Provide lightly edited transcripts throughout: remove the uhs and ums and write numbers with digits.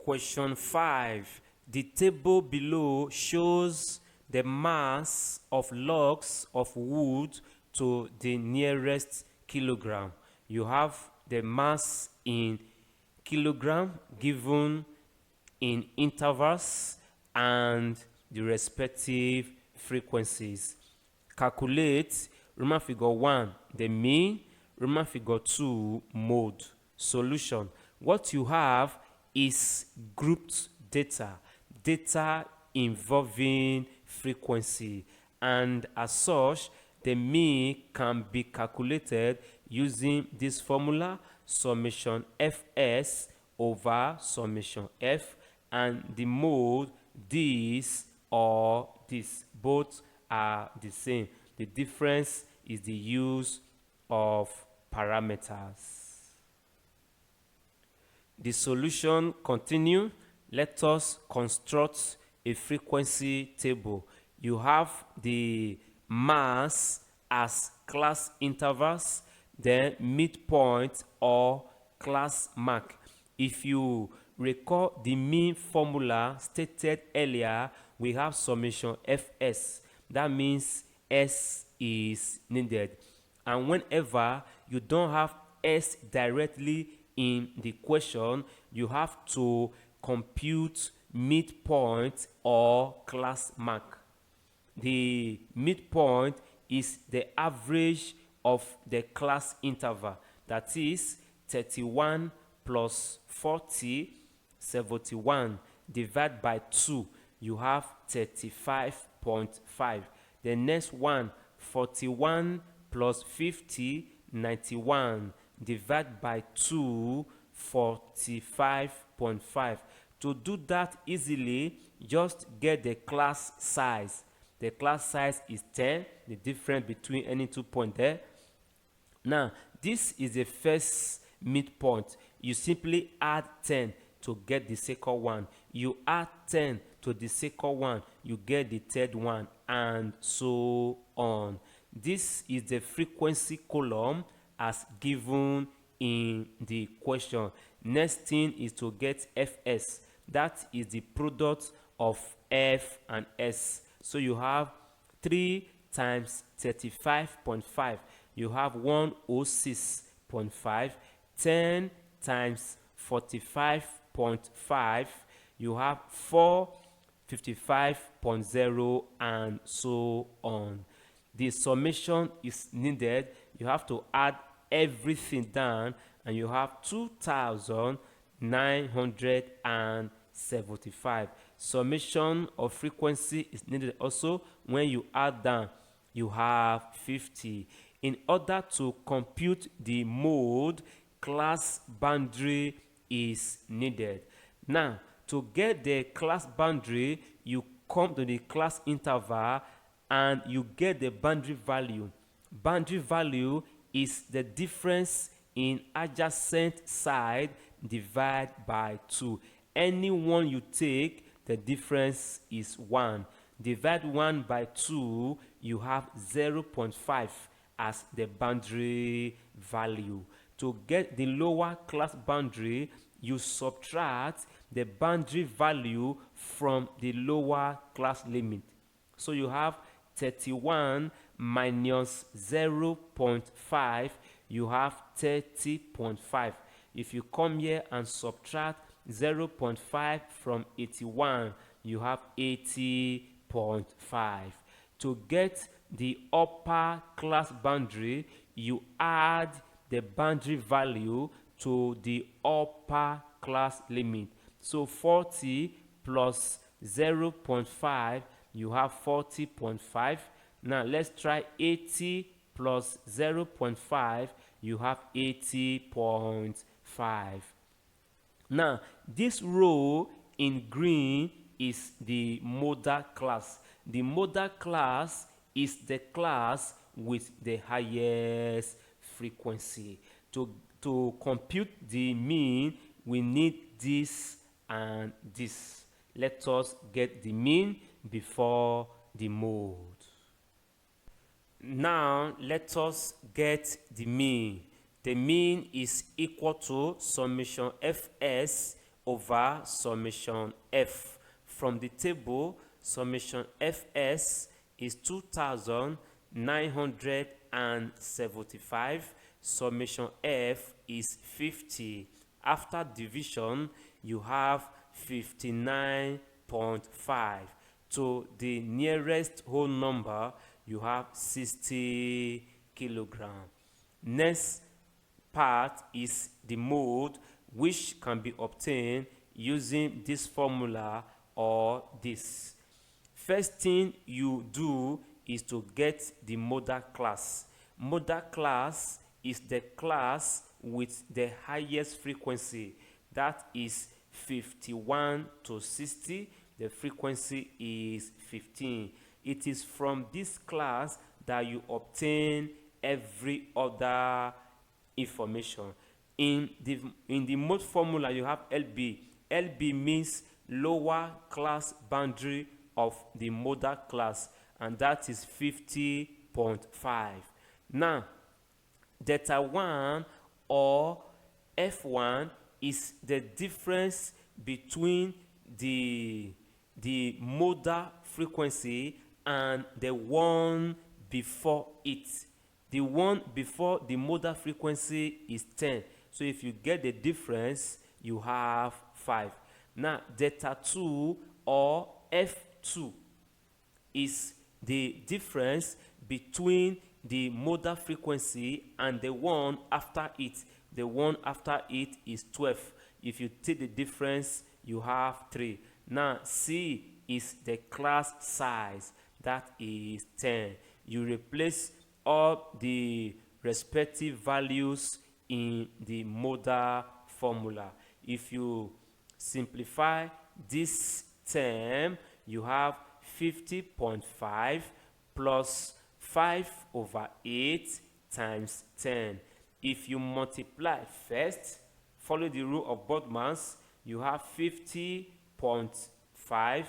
Question 5. The table below shows the mass of logs of wood to the nearest kilogram. You have the mass in kilogram given in intervals and the respective frequencies. Calculate Roman figure 1, the mean, Roman figure 2, mode. Solution. What you have is grouped data involving frequency, and as such, the mean can be calculated using this formula, summation fs over summation f, and the mode this or this. Both are the same. The difference is the use of parameters. The solution continue. Let us construct a frequency table. You have the mass as class intervals, then midpoint or class mark. If you recall the mean formula stated earlier, we have summation fs. That means s is needed. And whenever you don't have s directly in the question, you have to compute midpoint or class mark. The midpoint is the average of the class interval, that is 31 plus 40, 71, divided by 2, you have 35.5. The next one, 41 plus 50, 91, divided by 2, 45.5. To do that easily, just get the class size. The class size is 10, the difference between any 2 points there. Now, this is the first midpoint. You simply add 10 to get the second one. You add 10 to the second one, you get the third one, and so on. This is the frequency column as given in the question. Next thing is to get fs. That is the product of f and s. So you have 3 times 35.5. You have 106.5. 10 times 45.5. You have 455.0, and so on. The summation is needed. You have to add everything down, and you have 2,975. Summation of frequency is needed also. When you add down, you have 50. In order to compute the mode, class boundary is needed. Now, to get the class boundary, you come to the class interval and you get the boundary value. Boundary value is the difference in adjacent side divided by 2. Any one you take, the difference is 1. Divide 1 by 2, you have 0.5 as the boundary value. To get the lower class boundary, you subtract the boundary value from the lower class limit. So you have 31 minus 0.5, you have 30.5. If you come here and subtract 0.5 from 81, you have 80.5. To get the upper class boundary, you add the boundary value to the upper class limit. So 40 plus 0.5, you have 40.5. Now let's try 80 plus 0.5, you have 80.5. Now, this row in green is the modal class. The modal class is the class with the highest frequency. To compute the mean, we need this and this. Let us get the mean before the mode. Now, let us get the mean. The mean is equal to summation fs over summation F. From the table, summation Fs is 2,975. Summation F is 50. After division, you have 59.5. To the nearest whole number, you have 60 kilogram. Next part is the mode, which can be obtained using this formula or this. First thing you do is to get the modal class. Modal class is the class with the highest frequency, that is 51 to 60. The frequency is 15. It is from this class that you obtain every other information. In the mode formula, you have LB. LB means lower class boundary of the modal class, and that is 50.5. Now, delta 1 or F1 is the difference between the modal frequency and the one before it. The one before the modal frequency is 10. So if you get the difference, you have 5. Now, delta 2 or F2 is the difference between the modal frequency and the one after it. The one after it is 12. If you take the difference, you have 3. Now, C is the class size, that is 10. You replace all the respective values in the modal formula. If you simplify this term, you have 50.5 plus 5 over 8 times 10. If you multiply first, follow the rule of Boltzmann, you have 50.5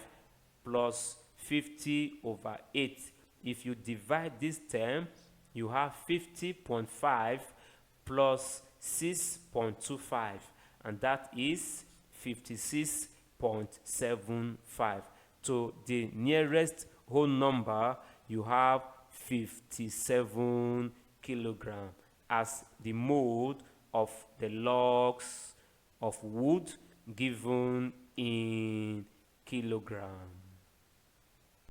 plus 50 over 8. If you divide this term, you have 50.5 plus 6.25, and that is 56.75. To the nearest whole number, you have 57 kilogram as the mode of the logs of wood given in kilogram.